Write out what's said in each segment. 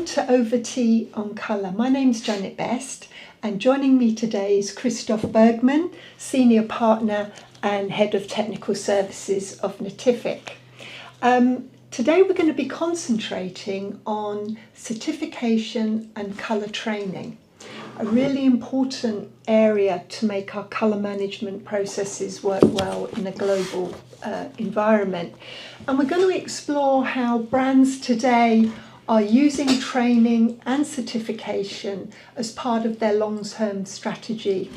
to Over Tea on Colour. My name's Janet Best, and joining me today is Christoph Bergmann, Senior Partner and Head of Technical Services of Natific. Today we're going to be concentrating on certification and colour training, a really important area to make our colour management processes work well in a global environment. And we're going to explore how brands today are using training and certification as part of their long-term strategy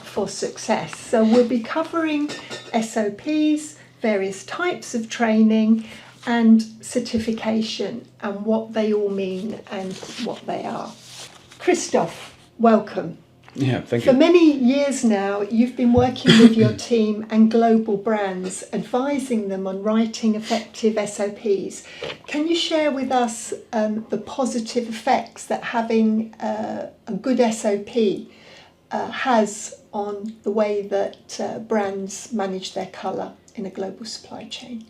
for success. So we'll be covering SOPs, various types of training and certification and what they all mean and what they are. Christoph, welcome. Yeah, thank you. For many years now, you've been working with your team and global brands, advising them on writing effective SOPs. Can you share with us the positive effects that having a good SOP has on the way that brands manage their colour in a global supply chain?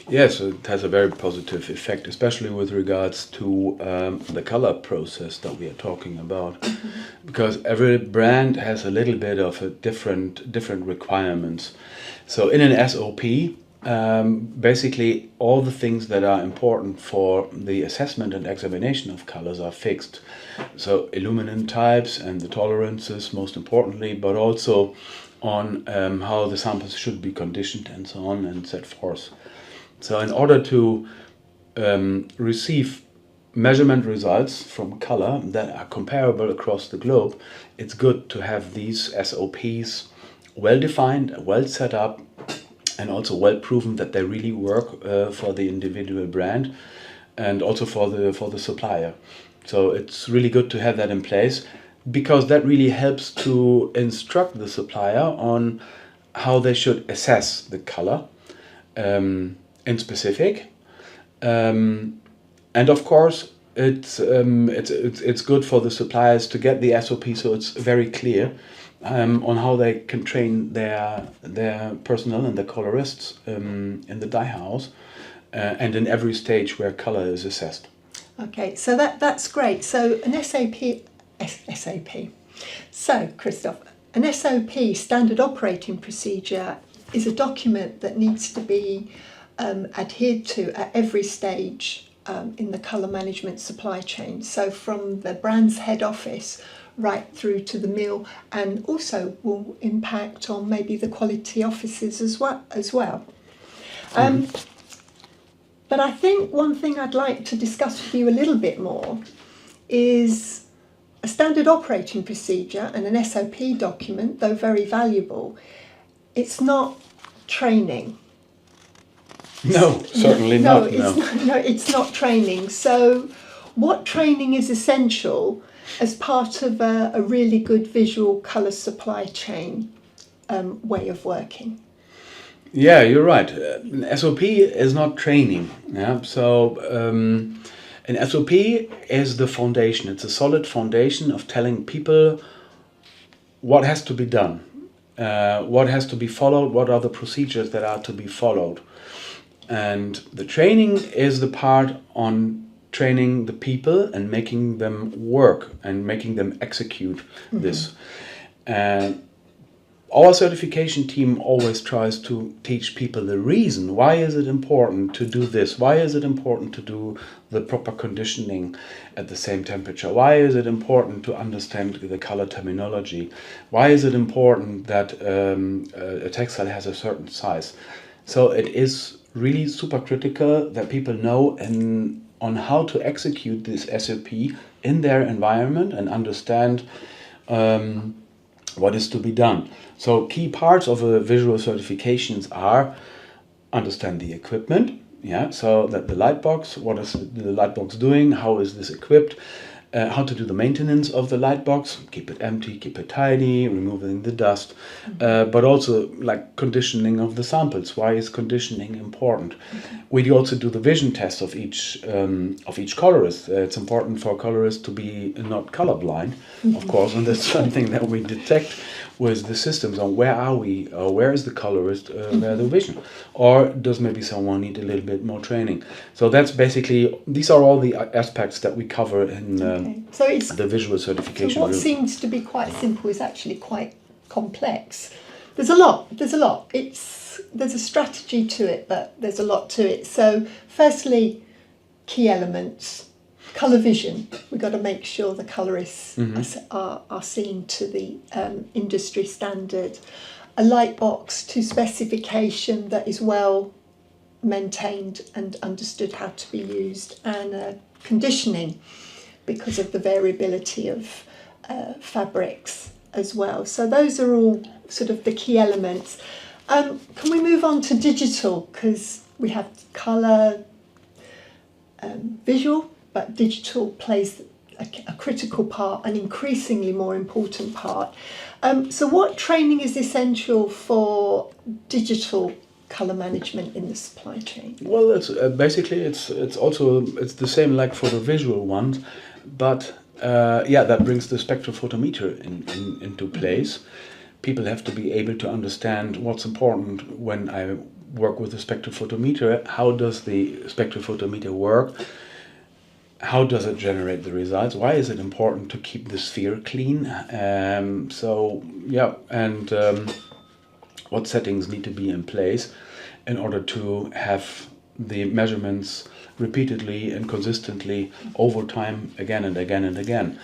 Yes, it has a very positive effect, especially with regards to the color process that we are talking about, because every brand has a little bit of a different requirements. So in an SOP, basically all the things that are important for the assessment and examination of colors are fixed. So illuminant types and the tolerances, most importantly, but also on how the samples should be conditioned and so on and set forth. So in order to receive measurement results from color that are comparable across the globe, it's good to have these SOPs well defined, well set up, and also well proven that they really work for the individual brand and also for the supplier. So it's really good to have that in place, because that really helps to instruct the supplier on how they should assess the color in specific, and of course it's good for the suppliers to get the SOP so it's very clear on how they can train their personnel and the colorists in the dye house and in every stage where color is assessed. Okay, so that's great. So an SOP. So Christoph, an SOP, standard operating procedure, is a document that needs to be adhered to at every stage in the colour management supply chain. So from the brand's head office right through to the mill, and also will impact on maybe the quality offices as well. But I think one thing I'd like to discuss with you a little bit more is a standard operating procedure and an SOP document, though very valuable, it's not training. No, certainly not. It's not training. So what training is essential as part of a really good visual colour supply chain way of working? Yeah, you're right. An SOP is not training. Yeah? So an SOP is the foundation. It's a solid foundation of telling people what has to be done, what has to be followed, what are the procedures that are to be followed. And the training is the part on training the people and making them work and making them execute this. And our certification team always tries to teach people the reason. Why is it important to do this? Why is it important to do the proper conditioning at the same temperature? Why is it important to understand the color terminology? Why is it important that a textile has a certain size? So it is really super critical that people know on how to execute this SOP in their environment and understand what is to be done. So key parts of a visual certifications are understand the equipment, so that the light box, what is the light box doing, how is this equipped, how to do the maintenance of the light box, keep it empty, keep it tidy, removing the dust, but also like conditioning of the samples. Why is conditioning important? We also do the vision test of each colorist. It's important for colorists to be not colorblind, of course, and that's something that we detect with the systems on where are we, or where is the colorist, where the vision, or does maybe someone need a little bit more training. So that's basically, these are all the aspects that we cover in So it's, the visual certification. so what seems to be quite simple is actually quite complex. There's a lot. There's a strategy to it, but there's a lot to it. So firstly, key elements. Colour vision, we've got to make sure the colourists are seen to the industry standard. A light box to specification that is well maintained and understood how to be used, and conditioning because of the variability of fabrics as well. So those are all sort of the key elements. Can we move on to digital, because we have colour, visual, but digital plays a critical part, an increasingly more important part. So what training is essential for digital colour management in the supply chain? Well, it's basically it's the same like for the visual ones, but that brings the spectrophotometer into place. People have to be able to understand what's important when I work with the spectrophotometer. How does the spectrophotometer work? How does it generate the results? Why is it important to keep the sphere clean? What settings need to be in place in order to have the measurements repeatedly and consistently over time, again and again and again.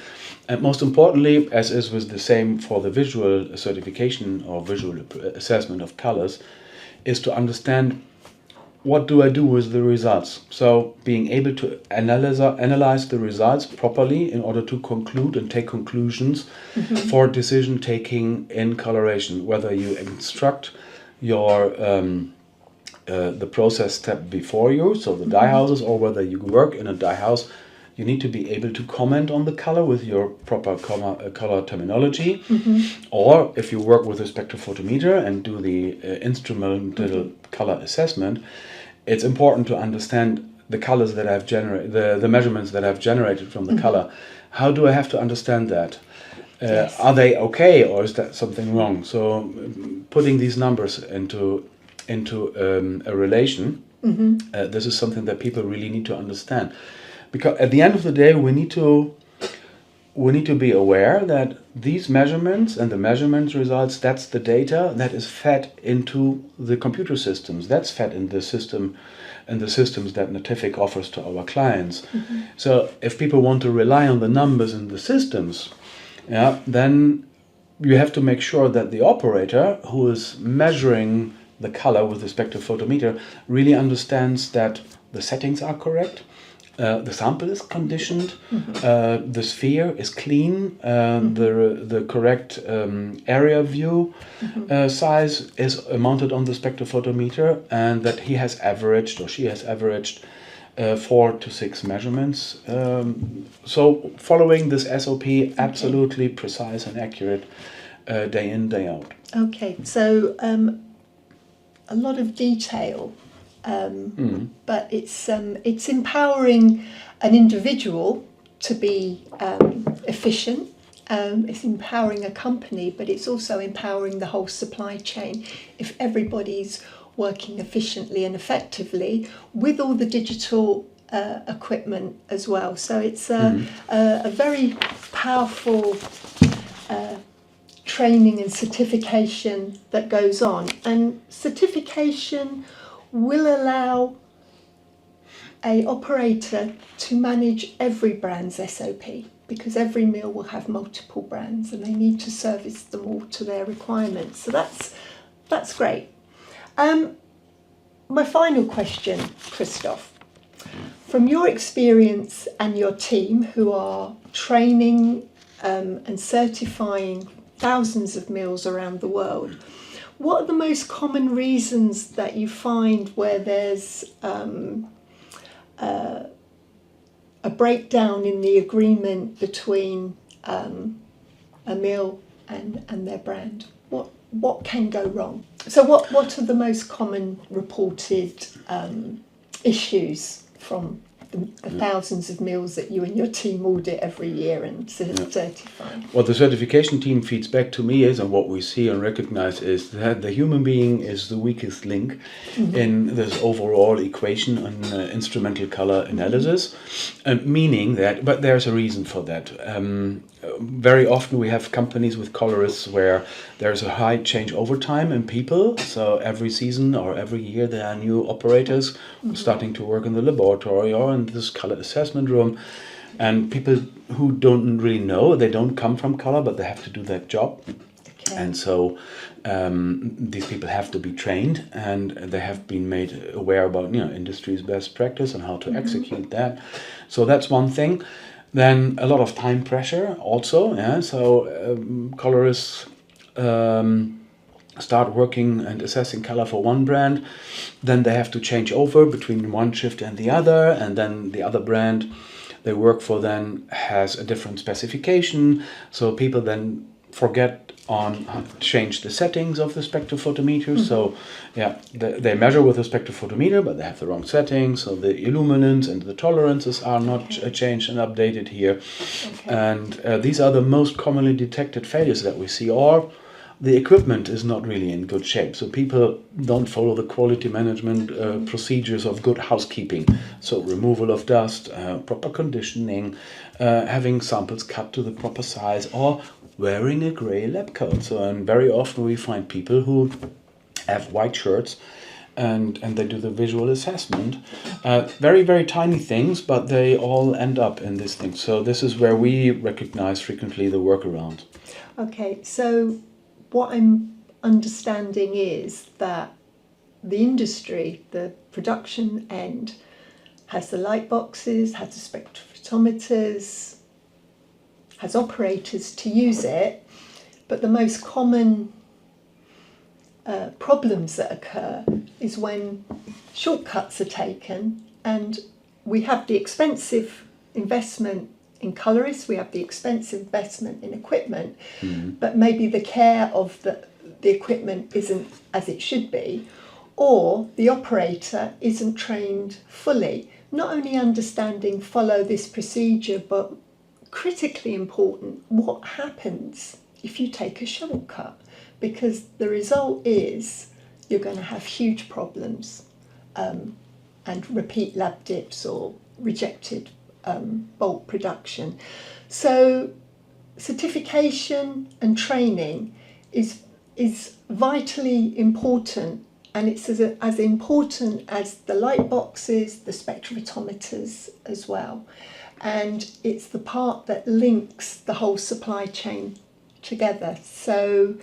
And most importantly, as is with the same for the visual certification or visual assessment of colors, is to understand what do I do with the results. So being able to analyze the results properly in order to conclude and take conclusions for decision taking in coloration, whether you instruct your the process step before you, so the dye houses, or whether you work in a dye house. You need to be able to comment on the color with your proper color terminology. Or if you work with a spectrophotometer and do the instrumental color assessment, it's important to understand the colors that I've generated, the measurements that I've generated from the color. How do I have to understand that? Yes. Are they okay, or is that something wrong? So putting these numbers into a relation, this is something that people really need to understand. Because at the end of the day, we need to be aware that these measurements and the measurement results, that's the data that is fed into the computer systems. That's fed in the system and the systems that natific offers to our clients. So if people want to rely on the numbers in the systems, then you have to make sure that the operator who is measuring the color with the spectrophotometer really understands that the settings are correct, the sample is conditioned, the sphere is clean, the correct area view size is mounted on the spectrophotometer, and that he has averaged or she has averaged 4 to 6 measurements. So following this SOP, absolutely precise and accurate day in, day out. Okay, so a lot of detail, but it's empowering an individual to be efficient. It's empowering a company, but it's also empowering the whole supply chain if everybody's working efficiently and effectively with all the digital equipment as well. So it's a very powerful training and certification that goes on. And certification will allow a operator to manage every brand's SOP, because every mill will have multiple brands and they need to service them all to their requirements. So that's great. My final question, Christoph, from your experience and your team who are training and certifying thousands of mills around the world, what are the most common reasons that you find where there's a a breakdown in the agreement between a mill and their brand, what can go wrong? So what are the most common reported issues from the thousands of mills that you and your team audit every year and certify? What the certification team feeds back to me is, and what we see and recognize, is that the human being is the weakest link in this overall equation on instrumental color analysis, meaning that, but there's a reason for that. Very often we have companies with colorists where there's a high changeover time in people. So every season or every year there are new operators starting to work in the laboratory or in this color assessment room. And people who don't really know, they don't come from color, but they have to do that job. Okay. And so these people have to be trained, and they have been made aware about industry's best practice and how to execute that. So that's one thing. Then a lot of time pressure also. So colorists start working and assessing color for one brand, then they have to change over between one shift and the other, and then the other brand they work for then has a different specification, so people then forget on how to change the settings of the spectrophotometer. So they measure with a spectrophotometer, but they have the wrong settings, so the illuminance and the tolerances are not changed and updated here. And these are the most commonly detected failures that we see, or the equipment is not really in good shape. So people don't follow the quality management procedures of good housekeeping. So removal of dust, proper conditioning, having samples cut to the proper size, or wearing a grey lab coat. So, and very often we find people who have white shirts and they do the visual assessment. Very, very tiny things, but they all end up in this thing. So this is where we recognize frequently the workaround. Okay, so what I'm understanding is that the industry, the production end, has the light boxes, has the spectrophotometers, has operators to use it, but the most common problems that occur is when shortcuts are taken, and we have the expensive investment in colorists, we have the expensive investment in equipment, but maybe the care of the equipment isn't as it should be, or the operator isn't trained fully. Not only understanding follow this procedure, but critically important, what happens if you take a shortcut? Because the result is you're going to have huge problems and repeat lab dips or rejected bulk production. So certification and training is vitally important, and it's as important as the light boxes, the spectrophotometers as well. And it's the part that links the whole supply chain together. So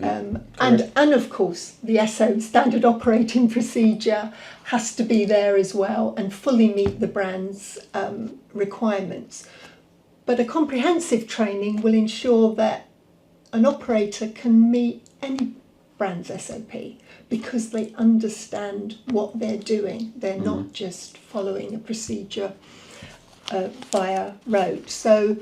and of course the SO, standard operating procedure, has to be there as well and fully meet the brand's requirements. But a comprehensive training will ensure that an operator can meet any brand's SOP because they understand what they're doing. They're not just following a procedure via rote. So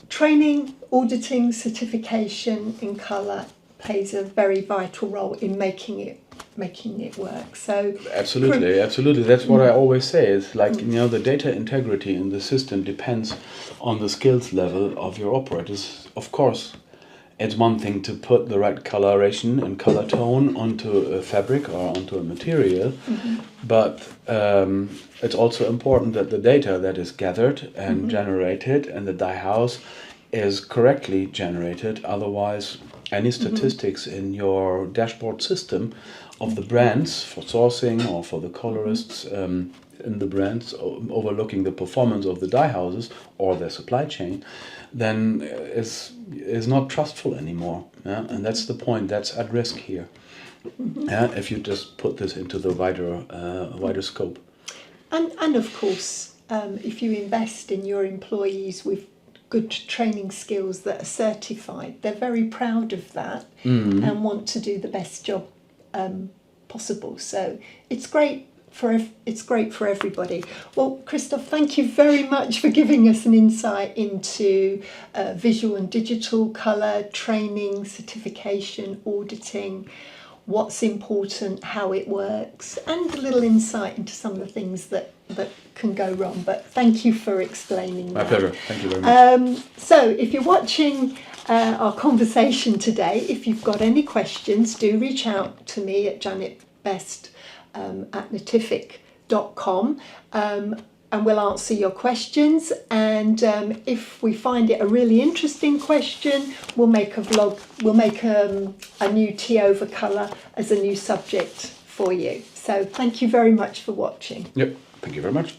training, auditing, certification in colour plays a very vital role in making it work. So absolutely. That's what I always say. It's like the data integrity in the system depends on the skills level of your operators. Of course, it's one thing to put the right coloration and color tone onto a fabric or onto a material, but it's also important that the data that is gathered and generated and the dye house is correctly generated. Otherwise, any statistics in your dashboard system of the brands for sourcing or for the colorists in the brands overlooking the performance of the dye houses or their supply chain, then is not trustful anymore. And that's the point. That's at risk here. If you just put this into the wider scope. And of course, if you invest in your employees with good training skills that are certified, they're very proud of that and want to do the best job possible. So it's great it's great for everybody. Well, Christoph, thank you very much for giving us an insight into visual and digital colour training, certification, auditing, what's important, how it works, and a little insight into some of the things that can go wrong. But thank you for explaining My that. pleasure. Thank you very much. So if you're watching our conversation today, if you've got any questions, do reach out to me at janetbest at natific.com, and we'll answer your questions. And if we find it a really interesting question, we'll make a vlog, we'll make a new tea over colour as a new subject for you. So thank you very much for watching. Yep. Thank you very much.